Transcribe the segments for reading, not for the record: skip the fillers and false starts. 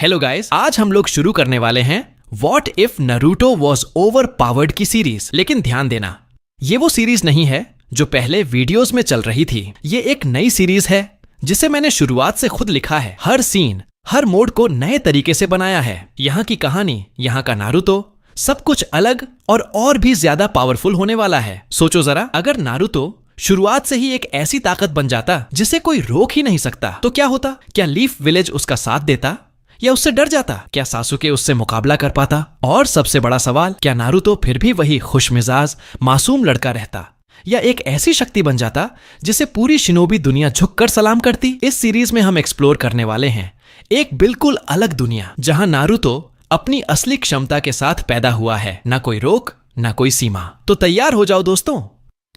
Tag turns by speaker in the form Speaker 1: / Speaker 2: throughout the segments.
Speaker 1: Hello guys, आज हम लोग शुरू करने वाले हैं what if Naruto was over powered की सीरीज। लेकिन ध्यान देना, ये वो सीरीज नहीं है जो पहले वीडियोस में चल रही थी। ये एक नई सीरीज है जिसे मैंने शुरुआत से खुद लिखा है। हर सीन, हर मोड को नए तरीके से बनाया है। यहाँ की कहानी, यहाँ का नारुतो, सब कुछ अलग और भी ज्यादा पावरफुल होने वाला है। सोचो जरा, अगर नारुतो शुरुआत से ही एक ऐसी ताकत बन जाता जिसे कोई रोक ही नहीं सकता, तो क्या होता? क्या लीफ विलेज उसका साथ देता या उससे डर जाता? क्या सासुके उससे मुकाबला कर पाता? और सबसे बड़ा सवाल, क्या नारुतो फिर भी वही खुशमिजाज मासूम लड़का रहता या एक ऐसी शक्ति बन जाता जिसे पूरी शिनोबी दुनिया झुककर सलाम करती? इस सीरीज में हम एक्सप्लोर करने वाले हैं एक बिल्कुल अलग दुनिया, जहां नारुतो अपनी असली क्षमता के साथ पैदा हुआ है। ना कोई रोक, ना कोई सीमा। तो तैयार हो जाओ दोस्तों,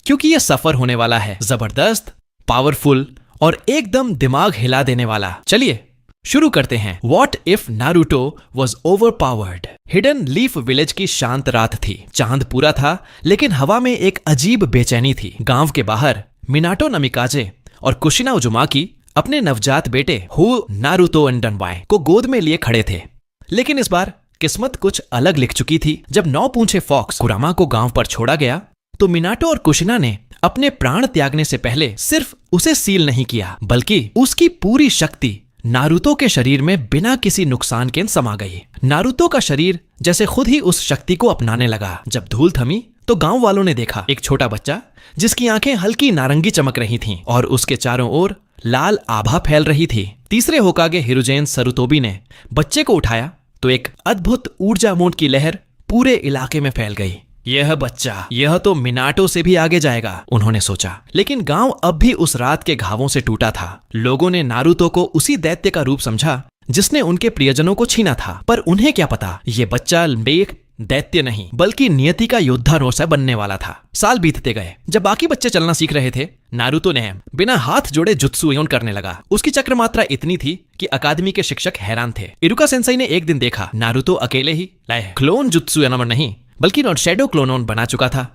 Speaker 1: क्योंकि ये सफर होने वाला है जबरदस्त, पावरफुल और एकदम दिमाग हिला देने वाला। चलिए शुरू करते हैं। What if Naruto was over powered. Hidden leaf village की शांत रात थी। चांद पूरा था, लेकिन हवा में एक अजीब बेचैनी थी। गांव के बाहर मिनाटो नमिकाजे और कुशिना उजुमाकी अपने नवजात बेटे हु नारुतो एंडनवाई को गोद में लिए खड़े थे। लेकिन इस बार किस्मत कुछ अलग लिख चुकी थी। जब 9 पूंछे फॉक्स कुरामा को गांव पर छोड़ा गया, तो मिनाटो और कुशिना ने अपने प्राण त्यागने से पहले सिर्फ उसे सील नहीं किया, बल्कि उसकी पूरी शक्ति नारुतो के शरीर में बिना किसी नुकसान के समा गई। नारुतो का शरीर जैसे खुद ही उस शक्ति को अपनाने लगा। जब धूल थमी, तो गांव वालों ने देखा एक छोटा बच्चा जिसकी आंखें हल्की नारंगी चमक रही थीं और उसके चारों ओर लाल आभा फैल रही थी। तीसरे होकागे हिरुजेन सरुतोबी ने बच्चे को उठाया तो एक अद्भुत ऊर्जा मोड की लहर पूरे इलाके में फैल गई। यह बच्चा, यह तो मिनाटो से भी आगे जाएगा, उन्होंने सोचा। लेकिन गांव अब भी उस रात के घावों से टूटा था। लोगों ने नारुतो को उसी दैत्य का रूप समझा जिसने उनके प्रियजनों को छीना था। पर उन्हें क्या पता, ये बच्चा एक दैत्य नहीं बल्कि नियति का योद्धा रोसा बनने वाला था। साल बीतते गए। जब बाकी बच्चे चलना सीख रहे थे, नारुतो ने बिना हाथ जोड़े जुत्सु योन करने लगा। उसकी चक्र मात्रा इतनी थी कि अकादमी के शिक्षक हैरान थे। इरुका सेंसेई ने एक दिन देखा नारुतो अकेले ही क्लोन जुत्सु योन नहीं बल्कि शैडो क्लोनोन बना चुका था,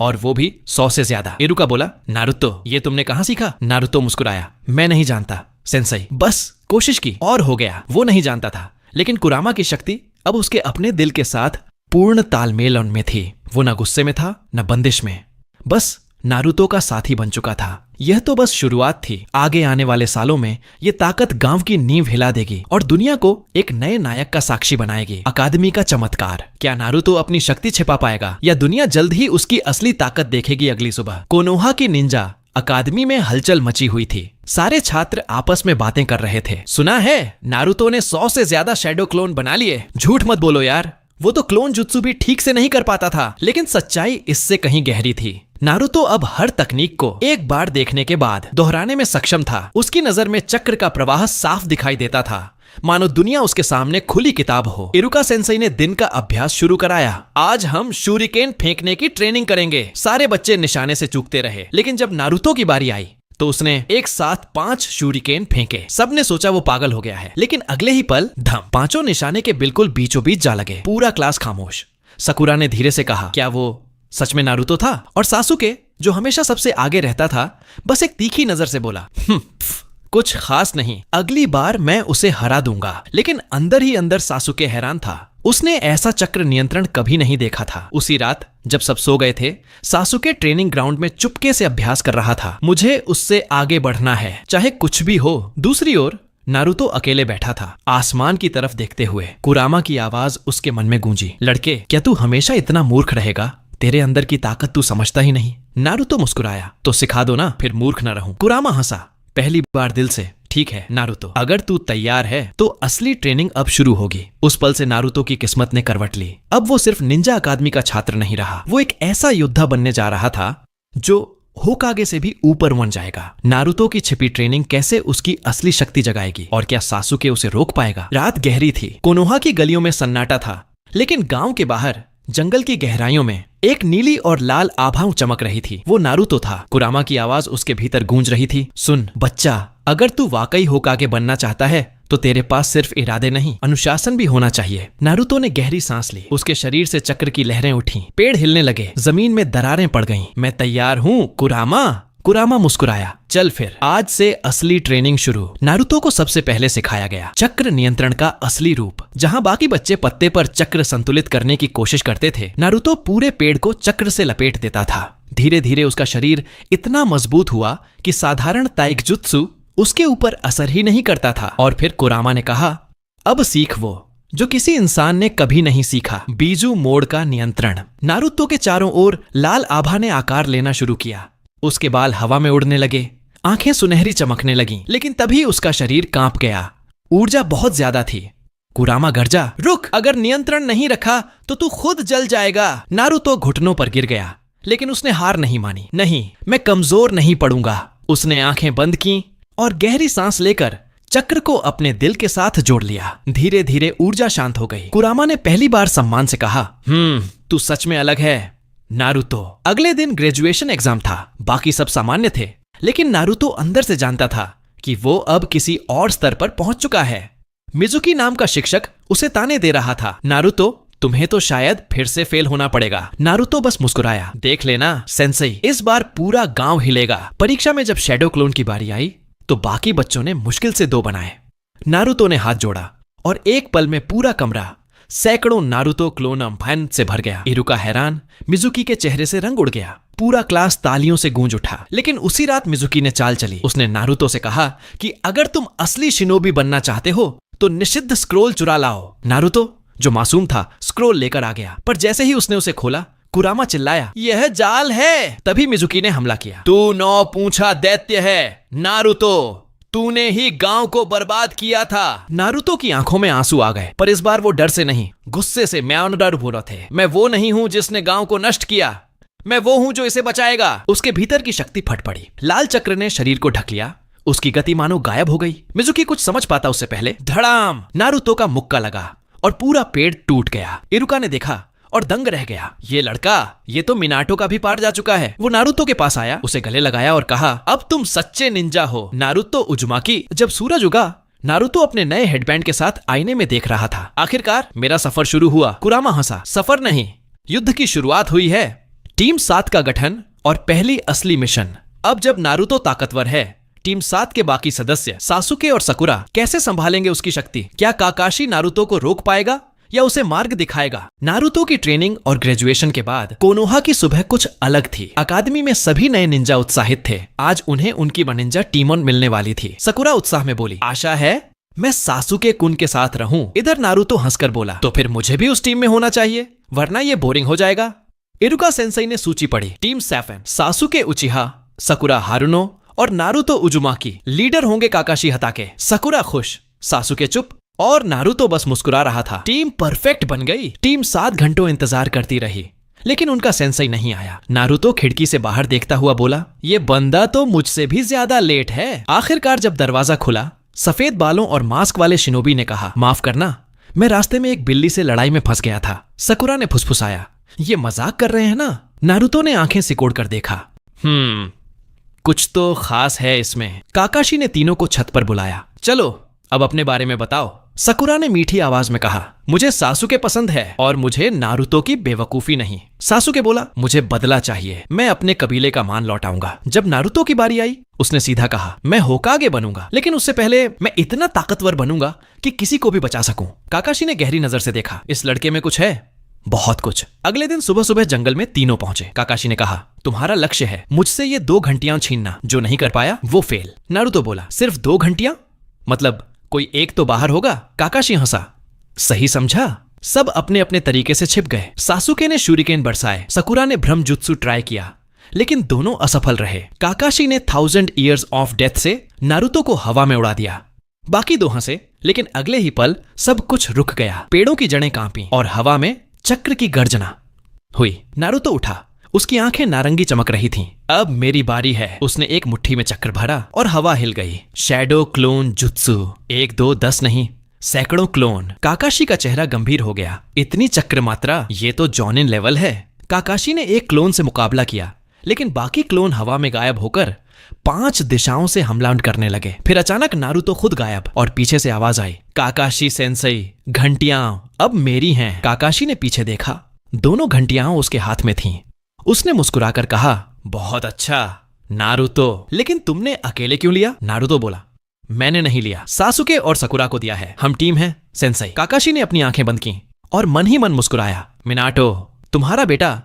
Speaker 1: और वो भी 100 से ज्यादा। इरुका बोला, नारुतो ये तुमने कहां सीखा? नारुतो मुस्कुराया, मैं नहीं जानता सेंसेई, बस कोशिश की और हो गया। वो नहीं जानता था, लेकिन कुरामा की शक्ति अब उसके अपने दिल के साथ पूर्ण तालमेल में थी। वो न गुस्से में था न बंदिश में, बस नारुतो का साथी बन चुका था। यह तो बस शुरुआत थी। आगे आने वाले सालों में ये ताकत गांव की नींव हिला देगी और दुनिया को एक नए नायक का साक्षी बनाएगी। अकादमी का चमत्कार। क्या नारुतो अपनी शक्ति छिपा पाएगा या दुनिया जल्द ही उसकी असली ताकत देखेगी? अगली सुबह कोनोहा की निंजा अकादमी में हलचल मची हुई थी। सारे छात्र आपस में बातें कर रहे थे। सुना है नारुतो ने 100 से ज्यादा शैडो क्लोन बना लिए। झूठ मत बोलो यार, वो तो क्लोन जुत्सु भी ठीक से नहीं कर पाता था। लेकिन सच्चाई इससे कहीं गहरी थी। नारुतो अब हर तकनीक को एक बार देखने के बाद दोहराने में सक्षम था। उसकी नजर में चक्र का प्रवाह साफ दिखाई देता था, मानो दुनिया उसके सामने खुली किताब हो। इरुका सेंसेई ने दिन का अभ्यास शुरू कराया। आज हम शूरिकेन फेंकने की ट्रेनिंग करेंगे। सारे बच्चे निशाने से चूकते रहे, लेकिन जब नारुतो की बारी आई तो उसने एक साथ 5 शूरिकेन फेंके। सबने सोचा वो पागल हो गया है, लेकिन अगले ही पल धम, 5 निशाने के बिल्कुल बीचों बीच जा लगे। पूरा क्लास खामोश। सकुरा ने धीरे से कहा, क्या वो सच में नारुतो था? और सासुके, जो हमेशा सबसे आगे रहता था, बस एक तीखी नजर से बोला, कुछ खास नहीं, अगली बार मैं उसे हरा दूंगा। लेकिन अंदर ही अंदर सासुके हैरान था। उसने ऐसा चक्र नियंत्रण कभी नहीं देखा था। उसी रात जब सब सो गए थे, सासुके ट्रेनिंग ग्राउंड में चुपके से अभ्यास कर रहा था। मुझे उससे आगे बढ़ना है, चाहे कुछ भी हो। दूसरी ओर नारुतो अकेले बैठा था, आसमान की तरफ देखते हुए। कुरामा की आवाज उसके मन में गूंजी, लड़के, क्या तू हमेशा इतना मूर्ख रहेगा? तेरे अंदर की ताकत तू समझता ही नहीं। नारुतो मुस्कुराया, तो सिखा दो ना, फिर मूर्ख न रहूं। कुरामा हंसा, पहली बार दिल से। ठीक है नारुतो, अगर तू तैयार है तो असली ट्रेनिंग अब शुरू होगी। उस पल से नारुतो की किस्मत ने करवट ली। अब वो सिर्फ निंजा अकादमी का छात्र नहीं रहा, वो एक ऐसा योद्धा बनने जा रहा था जो होकागे से भी ऊपर बन जाएगा। नारुतो की छिपी ट्रेनिंग कैसे उसकी असली शक्ति जगाएगी, और क्या सासुके उसे रोक पाएगा? रात गहरी थी। कोनोहा की गलियों में सन्नाटा था, लेकिन गांव के बाहर जंगल की गहराइयों में एक नीली और लाल आभा चमक रही थी। वो नारुतो था। कुरामा की आवाज उसके भीतर गूंज रही थी, सुन बच्चा, अगर तू वाकई होकागे बनना चाहता है तो तेरे पास सिर्फ इरादे नहीं, अनुशासन भी होना चाहिए। नारुतो ने गहरी सांस ली। उसके शरीर से चक्र की लहरें उठी, पेड़ हिलने लगे, जमीन में दरारें पड़ गईं। मैं तैयार हूँ कुरामा, कुरामा मुस्कुराया। चल फिर आज से असली ट्रेनिंग शुरू। नारुतो को सबसे पहले सिखाया गया चक्र नियंत्रण का असली रूप। जहां बाकी बच्चे पत्ते पर चक्र संतुलित करने की कोशिश करते थे, नारुतो पूरे पेड़ को चक्र से लपेट देता था। धीरे धीरे उसका शरीर इतना मजबूत हुआ कि साधारण ताइक्जुत्सु उसके ऊपर असर ही नहीं करता था। और फिर कुरामा ने कहा, अब सीख वो जो किसी इंसान ने कभी नहीं सीखा, बीजू मोड़ का नियंत्रण। नारुतो के चारों ओर लाल आभा ने आकार लेना शुरू किया। उसके बाल हवा में उड़ने लगे, आंखें सुनहरी चमकने लगीं, लेकिन तभी उसका शरीर कांप गया। ऊर्जा बहुत ज्यादा थी। कुरामा गरजा, रुक, अगर नियंत्रण नहीं रखा तो तू खुद जल जाएगा। नारुतो घुटनों पर गिर गया, लेकिन उसने हार नहीं मानी। नहीं, मैं कमजोर नहीं पड़ूंगा। उसने आंखें बंद की और गहरी सांस लेकर चक्र को अपने दिल के साथ जोड़ लिया। धीरे धीरे ऊर्जा शांत हो गई। कुरामा ने पहली बार सम्मान से कहा, तू सच में अलग है नारुतो। अगले दिन ग्रेजुएशन एग्जाम था। बाकी सब सामान्य थे, लेकिन नारुतो अंदर से जानता था कि वो अब किसी और स्तर पर पहुंच चुका है। मिजुकी नाम का शिक्षक उसे ताने दे रहा था, नारुतो तुम्हें तो शायद फिर से फेल होना पड़ेगा। नारुतो बस मुस्कुराया, देख लेना सेंसेई, इस बार पूरा गांव हिलेगा। परीक्षा में जब शैडो क्लोन की बारी आई तो बाकी बच्चों ने मुश्किल से 2 बनाए। नारुतो ने हाथ जोड़ा और एक पल में पूरा कमरा सैकड़ों नारुतो क्लोन फैन से भर गया। इरुका हैरान, मिजुकी के चेहरे से रंग उड़ गया। पूरा क्लास तालियों से गूंज उठा। लेकिन उसी रात मिजुकी ने चाल चली। उसने नारुतो से कहा कि अगर तुम असली शिनोबी बनना चाहते हो तो निषिद्ध स्क्रोल चुरा लाओ। नारुतो जो मासूम था स्क्रोल लेकर आ गया, पर जैसे ही उसने उसे खोला, कुरामा चिल्लाया, यह जाल है। तभी मिजुकी ने हमला किया। तू 9 पूंछा दैत्य है नारुतो, तूने ही गांव को बर्बाद किया था। नारुतो की आंखों में आंसू आ गए, पर इस बार वो डर से नहीं, गुस्से से म्यानडर बोल थे। मैं वो नहीं हूं जिसने गांव को नष्ट किया, मैं वो हूं जो इसे बचाएगा। उसके भीतर की शक्ति फट पड़ी। लाल चक्र ने शरीर को ढक लिया। उसकी गति मानो गायब हो गई। मिजुकी कुछ समझ पाता उससे पहले धड़ाम नारुतो का मुक्का लगा और पूरा पेड़ टूट गया। इरुका ने देखा और दंग रह गया। ये लड़का, ये तो मिनाटो का भी पार जा चुका है। वो नारुतो के पास आया, उसे गले लगाया और कहा, अब तुम सच्चे निंजा हो नारुतो उजुमाकी। जब सूरज उगा, नारुतो अपने नए हेडबैंड के साथ आईने में देख रहा था। आखिरकार मेरा सफर शुरू हुआ। कुरामा हंसा, सफर नहीं, युद्ध की शुरुआत हुई है। टीम 7 का गठन और पहली असली मिशन। अब जब नारुतो ताकतवर है, टीम 7 के बाकी सदस्य सासुके और सकुरा कैसे संभालेंगे उसकी शक्ति? क्या काकाशी नारुतो को रोक पाएगा या उसे मार्ग दिखाएगा? नारुतो की ट्रेनिंग और ग्रेजुएशन के बाद कोनोहा की सुबह कुछ अलग थी। अकादमी में सभी नए निंजा उत्साहित थे। आज उन्हें उनकी निंजा टीमोन मिलने वाली थी। सकुरा उत्साह में बोली, आशा है मैं सासुके कुन के साथ रहूं। इधर नारुतो हंसकर बोला, तो फिर मुझे भी उस टीम में होना चाहिए, वरना ये बोरिंग हो जाएगा। इरुका सेंसेई ने सूची पढ़ी। टीम 7 सासुके उचिहा, सकुरा हारुनो और नारुतो उजुमाकी। लीडर होंगे काकाशी हताके। सकुरा खुश, सासुके चुप और नारुतो बस मुस्कुरा रहा था। टीम परफेक्ट बन गई। टीम 7 घंटों इंतजार करती रही, लेकिन उनका सेंसेई नहीं आया। नारुतो खिड़की से बाहर देखता हुआ बोला, ये बंदा तो मुझसे भी ज्यादा लेट है। आखिरकार जब दरवाजा खुला, सफेद बालों और मास्क वाले शिनोबी ने कहा, माफ करना, मैं रास्ते में एक बिल्ली से लड़ाई में फंस गया था। सकुरा ने फुसफुसाया, ये मजाक कर रहे हैं ना? नारुतो ने आंखें सिकोड़ कर देखा। कुछ तो खास है इसमें। काकाशी ने तीनों को छत पर बुलाया। चलो अब अपने बारे में बताओ। सकुरा ने मीठी आवाज में कहा, मुझे सासुके पसंद है और मुझे नारुतो की बेवकूफी नहीं। सासुके बोला, मुझे बदला चाहिए, मैं अपने कबीले का मान लौटाऊंगा। जब नारुतो की बारी आई, उसने सीधा कहा, मैं होकागे बनूंगा, लेकिन उससे पहले मैं इतना ताकतवर बनूंगा कि किसी को भी बचा सकूं। काकाशी ने गहरी नजर से देखा, इस लड़के में कुछ है, बहुत कुछ। अगले दिन सुबह सुबह जंगल में तीनों पहुंचे। काकाशी ने कहा, तुम्हारा लक्ष्य है मुझसे ये 2 घंटियां छीनना। जो नहीं कर पाया वो फेल। नारुतो बोला, सिर्फ 2 घंटियां? मतलब कोई एक तो बाहर होगा? काकाशी हंसा, सही समझा? सब अपने अपने तरीके से छिप गए। सासुके ने शूरिकेन बरसाए। सकुरा ने ब्रह्मजुत्सु ट्राई किया, लेकिन दोनों असफल रहे। काकाशी ने 1000 ईयर्स ऑफ डेथ से नारुतो को हवा में उड़ा दिया। बाकी 2 हंसे, लेकिन अगले ही पल सब कुछ रुक गया। पेड़ों की जड़ें कांपी और हवा में चक्र की गर्जना हुई। नारुतो उठा, उसकी आंखें नारंगी चमक रही थीं। अब मेरी बारी है। उसने एक मुट्ठी में चक्र भरा और हवा हिल गई। शैडो क्लोन जुत्सु, 1 2 10 नहीं, सैकड़ों क्लोन। काकाशी का चेहरा गंभीर हो गया। इतनी चक्र मात्रा, ये तो जॉनिन लेवल है। काकाशी ने एक क्लोन से मुकाबला किया, लेकिन बाकी क्लोन हवा में गायब होकर 5 दिशाओं से हमला करने लगे। फिर अचानक नारुतो खुद गायब और पीछे से आवाज आई, काकाशी सेंसेई, घंटियां अब मेरी हैं। काकाशी ने पीछे देखा, दोनों घंटियां उसके हाथ में थीं। उसने मुस्कुराकर कहा, बहुत अच्छा, नारुतो, लेकिन तुमने अकेले क्यों लिया? नारुतो बोला, मैंने नहीं लिया, सासुके और सकुरा को दिया है, हम टीम हैं सेंसेई। काकाशी ने अपनी आंखें बंद की और मन ही मन मुस्कुराया। मिनाटो, तुम्हारा बेटा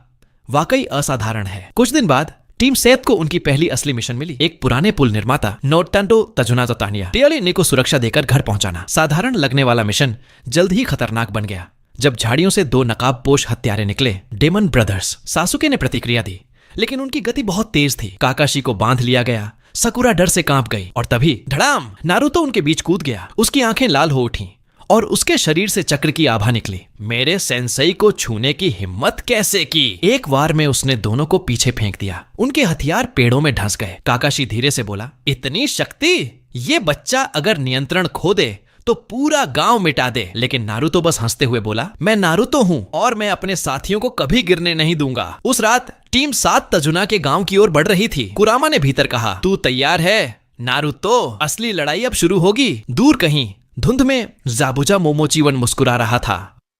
Speaker 1: वाकई असाधारण है। कुछ दिन बाद टीम सेत को उनकी पहली असली मिशन मिली। एक पुराने पुल निर्माता नोटंडो तजुनाजो तानिया टियोलिनी को सुरक्षा देकर घर पहुंचाना। साधारण लगने वाला मिशन जल्द ही खतरनाक बन गया जब झाड़ियों से 2 नकाबपोश हत्यारे निकले, डेमन ब्रदर्स। सासुके ने प्रतिक्रिया दी, लेकिन उनकी गति बहुत तेज थी। काकाशी को बांध लिया गया, सकुरा डर से कांप गई और तभी धड़ाम, नारुतो उनके बीच कूद गया। उसकी आंखें लाल हो उठीं और उसके शरीर से चक्र की आभा निकली। मेरे सेंसेई को छूने की हिम्मत कैसे की? एक वार में उसने दोनों को पीछे फेंक दिया। उनके हथियार पेड़ों में धंस गए। काकाशी धीरे से बोला, इतनी शक्ति? ये बच्चा अगर नियंत्रण खो दे तो पूरा गांव मिटा दे। लेकिन नारुतो बस हंसते हुए बोला, मैं नारुतो हूं और मैं अपने साथियों को कभी गिरने नहीं दूंगा। उस रात टीम 7 तजुना के गांव की ओर बढ़ रही थी। कुरामा ने भीतर कहा, तू तैयार है नारुतो? असली लड़ाई अब शुरू होगी। दूर कहीं धुंध में जाबुजा मोमोचिवन मुस्कुरा रहा था।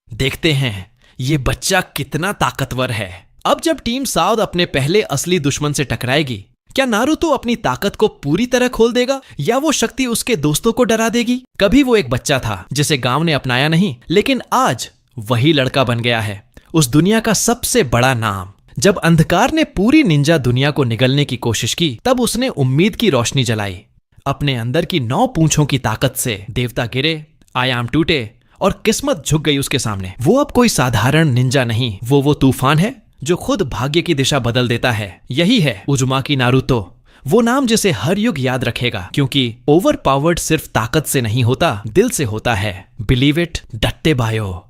Speaker 1: देखते हैं ये बच्चा कितना ताकतवर है। अब जब टीम साउद अपने पहले असली दुश्मन से टकराएगी, क्या नारुतो अपनी ताकत को पूरी तरह खोल देगा या वो शक्ति उसके दोस्तों को डरा देगी? कभी वो एक बच्चा था जिसे गांव ने अपनाया नहीं, लेकिन आज वही लड़का बन गया है उस दुनिया का सबसे बड़ा नाम। जब अंधकार ने पूरी निंजा दुनिया को निगलने की कोशिश की, तब उसने उम्मीद की रोशनी जलाई। अपने अंदर की 9 पूंछों की ताकत से देवता गिरे, आयाम टूटे और किस्मत झुक गई उसके सामने। वो अब कोई साधारण निंजा नहीं, वो तूफान है जो खुद भाग्य की दिशा बदल देता है। यही है उजुमाकी नारुतो, वो नाम जिसे हर युग याद रखेगा, क्योंकि ओवर पावर्ड सिर्फ ताकत से नहीं होता, दिल से होता है। बिलीव इट, डट्टे बायो।